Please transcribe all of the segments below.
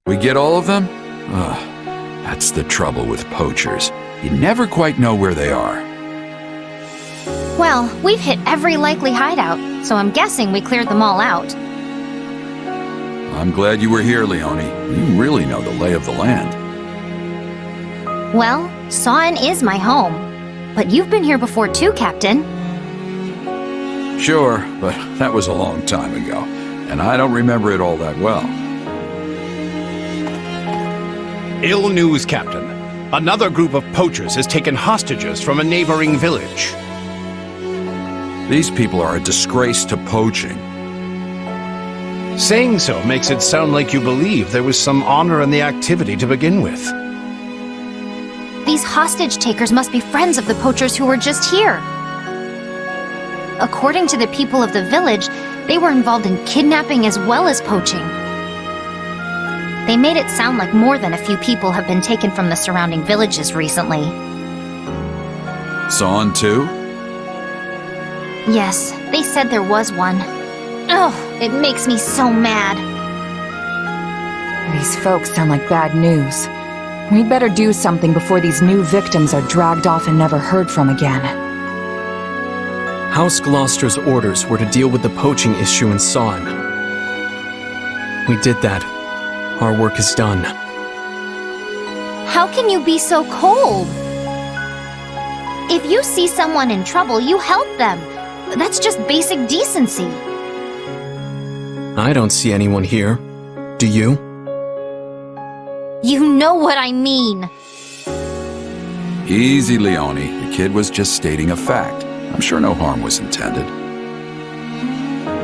We get all of them? Ugh, that's the trouble with poachers. You never quite know where they are. Well, we've hit every likely hideout, so I'm guessing we cleared them all out. I'm glad you were here, Leonie. You really know the lay of the land. Well, Sauin is my home. But you've been here before too, Captain. Sure, but that was a long time ago, and I don't remember it all that well. Ill news, Captain. Another group of poachers has taken hostages from a neighboring village. These people are a disgrace to poaching. Saying so makes it sound like you believe there was some honor in the activity to begin with. These hostage takers must be friends of the poachers who were just here. According to the people of the village, they were involved in kidnapping as well as poaching. They made it sound like more than a few people have been taken from the surrounding villages recently. Sauin too? Yes, they said there was one. Oh, it makes me so mad. These folks sound like bad news. We'd better do something before these new victims are dragged off and never heard from again. House Gloucester's orders were to deal with the poaching issue in Sauin. We did that. Our work is done. How can you be so cold? If you see someone in trouble, you help them. That's just basic decency. I don't see anyone here. Do you? You know what I mean. Easy, Leonie. The kid was just stating a fact. I'm sure no harm was intended.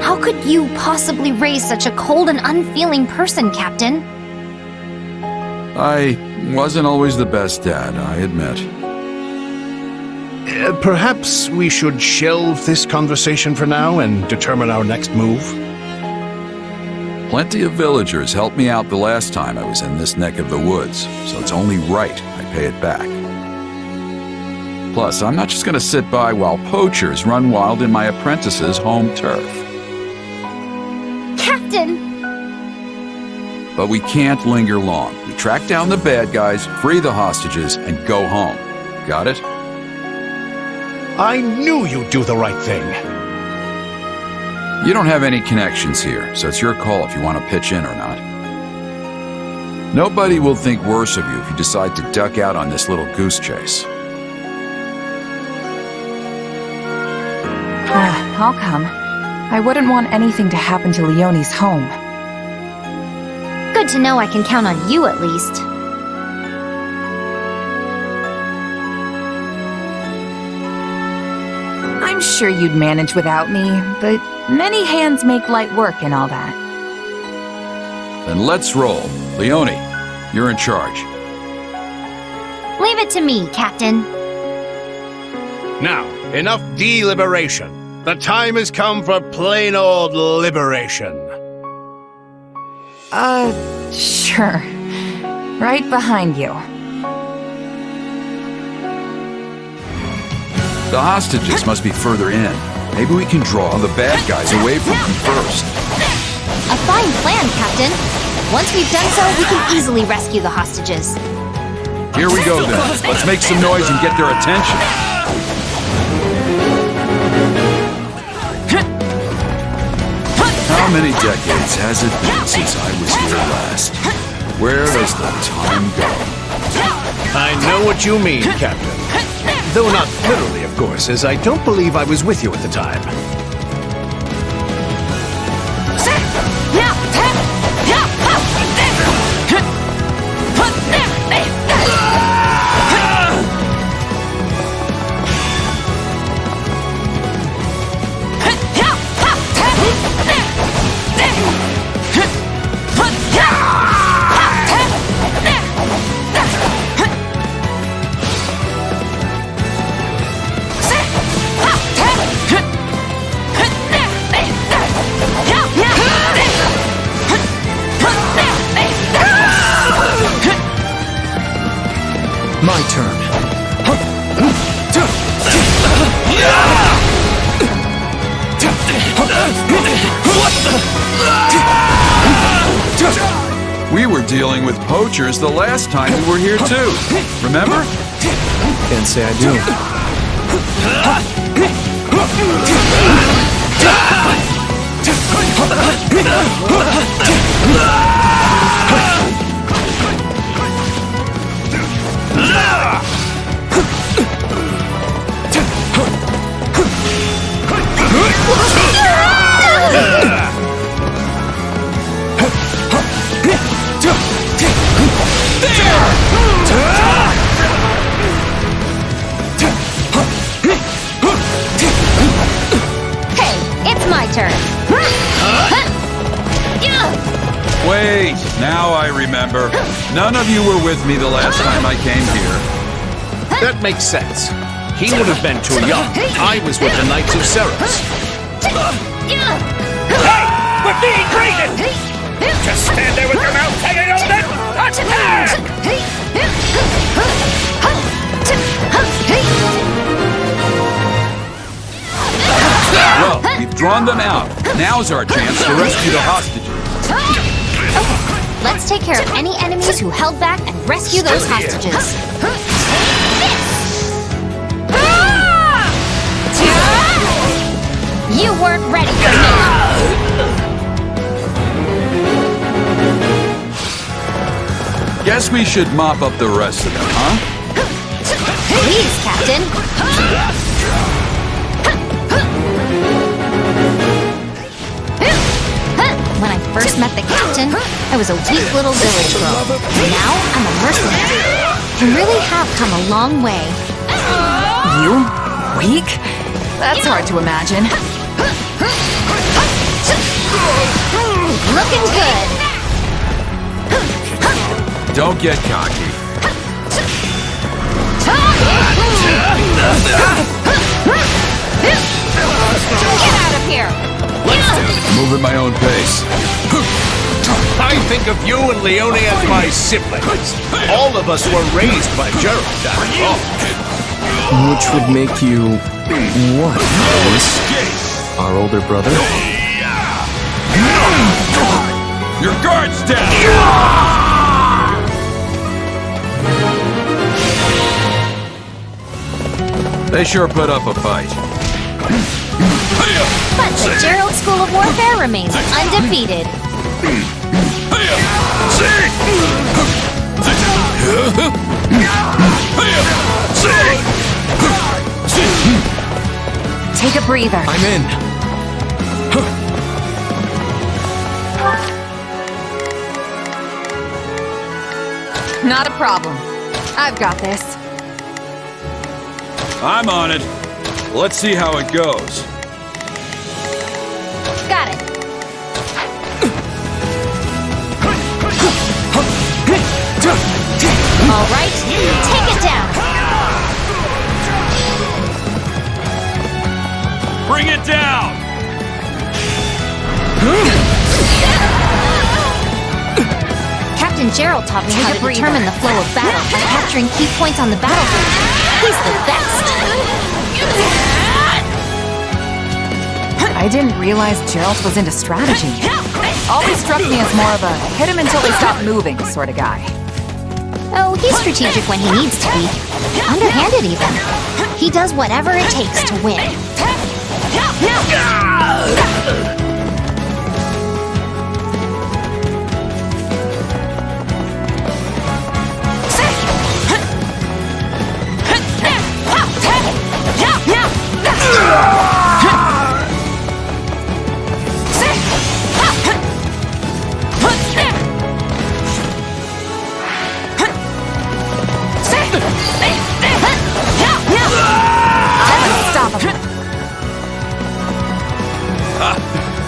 How could you possibly raise such a cold and unfeeling person, Captain? I wasn't always the best dad, I admit. Perhaps we should shelve this conversation for now and determine our next move? Plenty of villagers helped me out the last time I was in this neck of the woods, so it's only right I pay it back. Plus, I'm not just gonna sit by while poachers run wild in my apprentice's home turf. Captain! But we can't linger long. We track down the bad guys, free the hostages, and go home. Got it? I knew you'd do the right thing. You don't have any connections here, so it's your call if you want to pitch in or not. Nobody will think worse of you if you decide to duck out on this little goose chase. I'll come. I wouldn't want anything to happen to Leonie's home. Good to know I can count on you at least. I'm sure you'd manage without me, but many hands make light work and all that. Then let's roll. Leonie, you're in charge. Leave it to me, Captain. Now, enough deliberation. The time has come for plain old liberation. Sure. Right behind you. The hostages must be further in. Maybe we can draw the bad guys away from them first. A fine plan, Captain. Once we've done so, we can easily rescue the hostages. Here we go then. Let's make some noise and get their attention. How many decades has it been since I was here last? Where does the time go? I know what you mean, Captain. Though not literally, of course, as I don't believe I was with you at the time. My turn. We were dealing with poachers the last time we were here too. Remember? Can't say I do. Hey, it's my turn. Wait, now I remember. None of you were with me the last time I came here. That makes sense. He would have been too young. I was with the Knights of Ceres. Hey! We're being greeted! Just stand there with your mouth hanging open! Attack! Well, we've drawn them out. Now's our chance to rescue the hostages. Let's take care of any enemies who held back and rescue those hostages. You weren't ready for me! Guess we should mop up the rest of them, huh? Please, Captain. When I first met the captain, I was a weak little village girl. Now I'm a mercenary. I really have come a long way. You? Weak? That's hard to imagine. Looking good. Don't get cocky. Get out of here! Move at my own pace. I think of you and Leonie as my siblings. All of us were raised by Jeralt, after all. Which would make you what? Our older brother? Your guard's down! They sure put up a fight. But the Jeralt School of Warfare remains undefeated. Take a breather. I'm in. Not a problem. I've got this. I'm on it. Let's see how it goes. Got it. All right, take it down. Bring it down! Captain Jeralt taught me how to determine the flow of battle by capturing key points on the battlefield. He's the best. I didn't realize Jeralt was into strategy. Always struck me as more of a hit him until they stop moving sort of guy. Oh, he's strategic when he needs to be. Underhanded even. He does whatever it takes to win.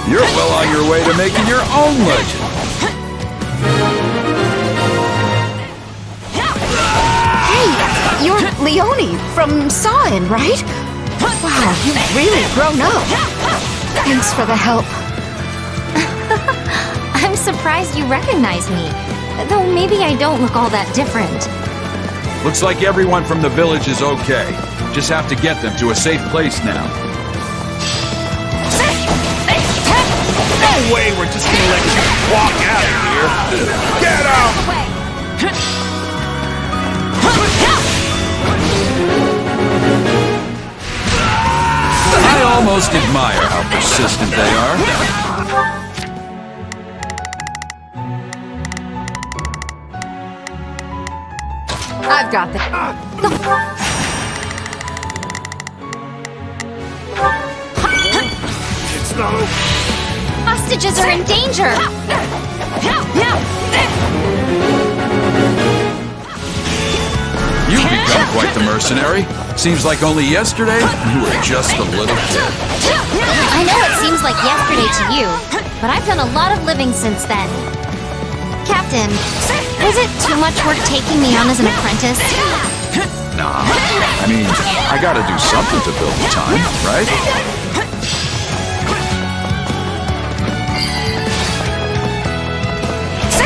You're well on your way to making your own legend. Hey, you're Leonie from Sauin, right? Wow, you've really grown up. Thanks for the help. I'm surprised you recognize me. Though maybe I don't look all that different. Looks like everyone from the village is okay. Just have to get them to a safe place now. No way we're just gonna let you walk out of here. Get out! I almost admire how persistent they are. I've got this. It's no... Hostages are in danger! You've become quite the mercenary. Seems like only yesterday you were just a little kid. I know it seems like yesterday to you, but I've done a lot of living since then. Captain, is it too much work taking me on as an apprentice? Nah, I mean, I gotta do something to fill the time, right?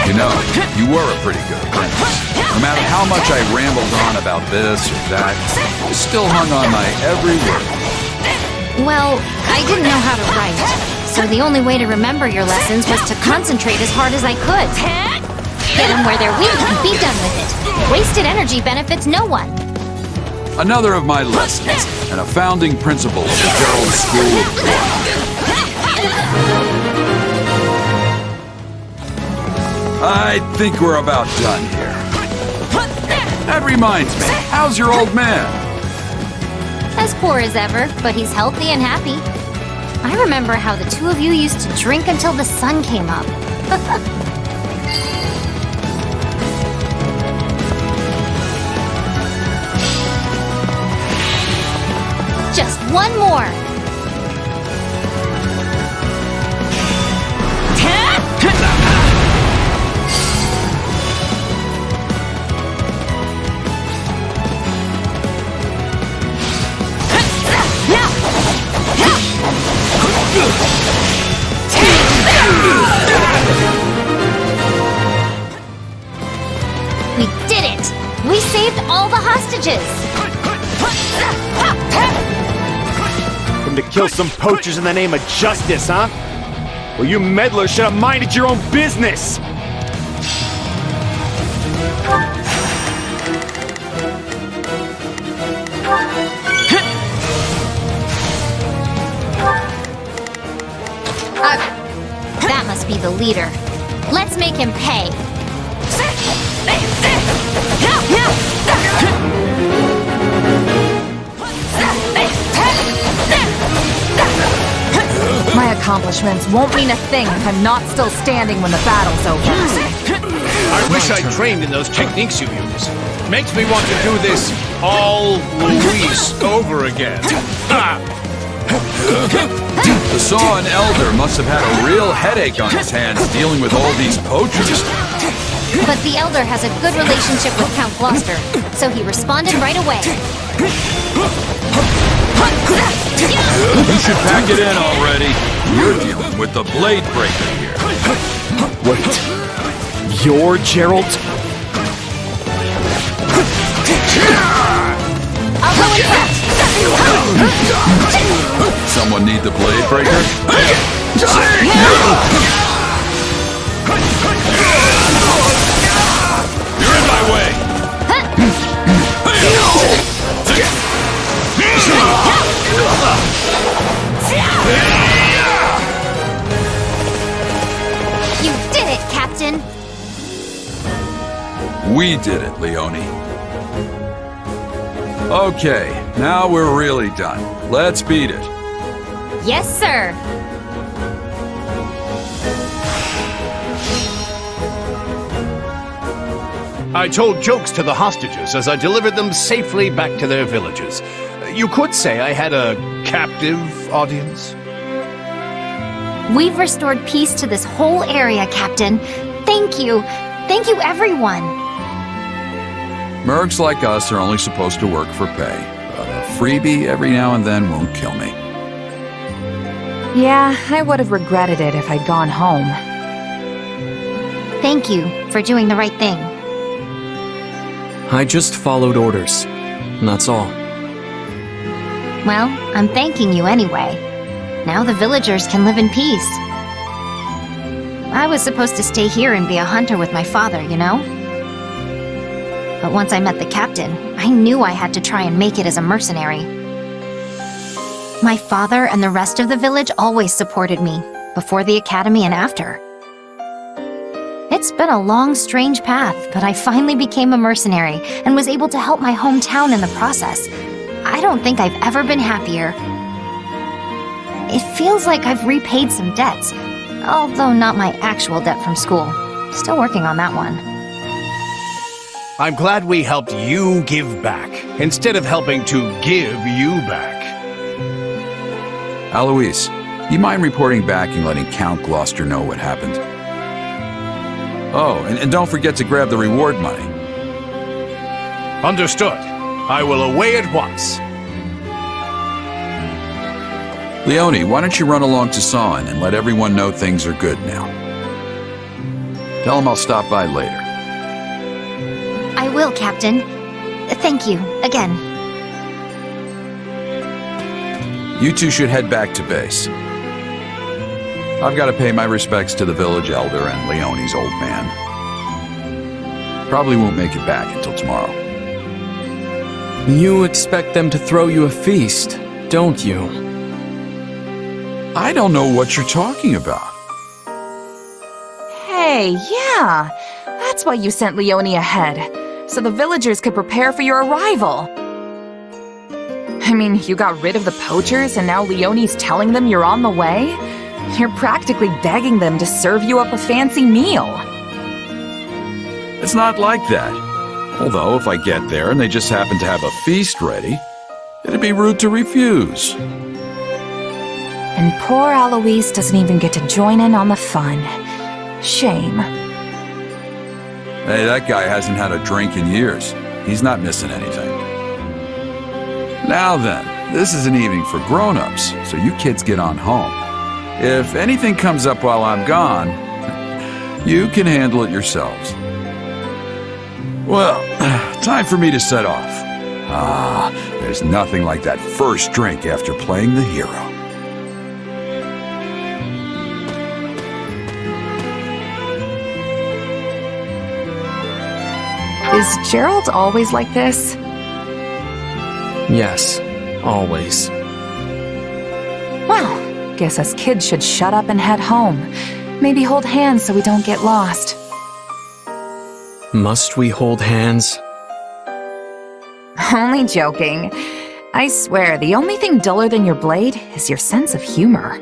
You know, you were a pretty good apprentice. No matter how much I rambled on about this or that, you still hung on my every word. Well, I didn't know how to write, so the only way to remember your lessons was to concentrate as hard as I could. Get them where they're weak and be done with it. Wasted energy benefits no one. Another of my lessons, and a founding principle of the Jeralt School of Thought. I think we're about done here. That reminds me, how's your old man? As poor as ever, but he's healthy and happy. I remember how the two of you used to drink until the sun came up. Just one more. We did it! We saved all the hostages! Come to kill some poachers in the name of justice, huh? Well, you meddlers should have minded your own business! That must be the leader. Let's make him pay. My accomplishments won't mean a thing if I'm not still standing when the battle's over. I wish I trained in those techniques you use. Makes me want to do this all Luis over again. The sauin elder must have had a real headache on his hands dealing with all these poachers. But the elder has a good relationship with Count Gloucester, so he responded right away. You should pack it in already. You're dealing with the blade breaker here. Wait, you're Jeralt? I'll go in front. Someone need the blade breaker? You're in my way! You did it, Captain! We did it, Leonie. Okay, now we're really done. Let's beat it. Yes, sir! I told jokes to the hostages as I delivered them safely back to their villages. You could say I had a captive audience. We've restored peace to this whole area, Captain. Thank you. Thank you, everyone. Mercs like us are only supposed to work for pay, but a freebie every now and then won't kill me. Yeah, I would have regretted it if I'd gone home. Thank you for doing the right thing. I just followed orders, and that's all. Well, I'm thanking you anyway. Now the villagers can live in peace. I was supposed to stay here and be a hunter with my father, you know? But once I met the captain, I knew I had to try and make it as a mercenary. My father and the rest of the village always supported me, before the academy and after. It's been a long, strange path, but I finally became a mercenary and was able to help my hometown in the process. I don't think I've ever been happier. It feels like I've repaid some debts, although not my actual debt from school. Still working on that one. I'm glad we helped you give back, instead of helping to give you back. Alois, you mind reporting back and letting Count Gloucester know what happened? Oh, and don't forget to grab the reward money. Understood. I will away at once. Leonie, why don't you run along to Sauin and let everyone know things are good now? Tell them I'll stop by later. I will, Captain. Thank you, again. You two should head back to base. I've got to pay my respects to the village elder and Leonie's old man. Probably won't make it back until tomorrow. You expect them to throw you a feast, don't you? I don't know what you're talking about. Hey, yeah. That's why you sent Leonie ahead, so the villagers could prepare for your arrival. I mean, you got rid of the poachers and now Leonie's telling them you're on the way? You're practically begging them to serve you up a fancy meal. It's not like that. Although, if I get there and they just happen to have a feast ready, it'd be rude to refuse. And poor Alois doesn't even get to join in on the fun. Shame. Hey, that guy hasn't had a drink in years. He's not missing anything. Now then, this is an evening for grown-ups, so you kids get on home. If anything comes up while I'm gone, you can handle it yourselves. Well, time for me to set off. There's nothing like that first drink after playing the hero. Is Jeralt always like this? Yes, always. Well, guess us kids should shut up and head home. Maybe hold hands so we don't get lost. Must we hold hands? Only joking. I swear, the only thing duller than your blade is your sense of humor.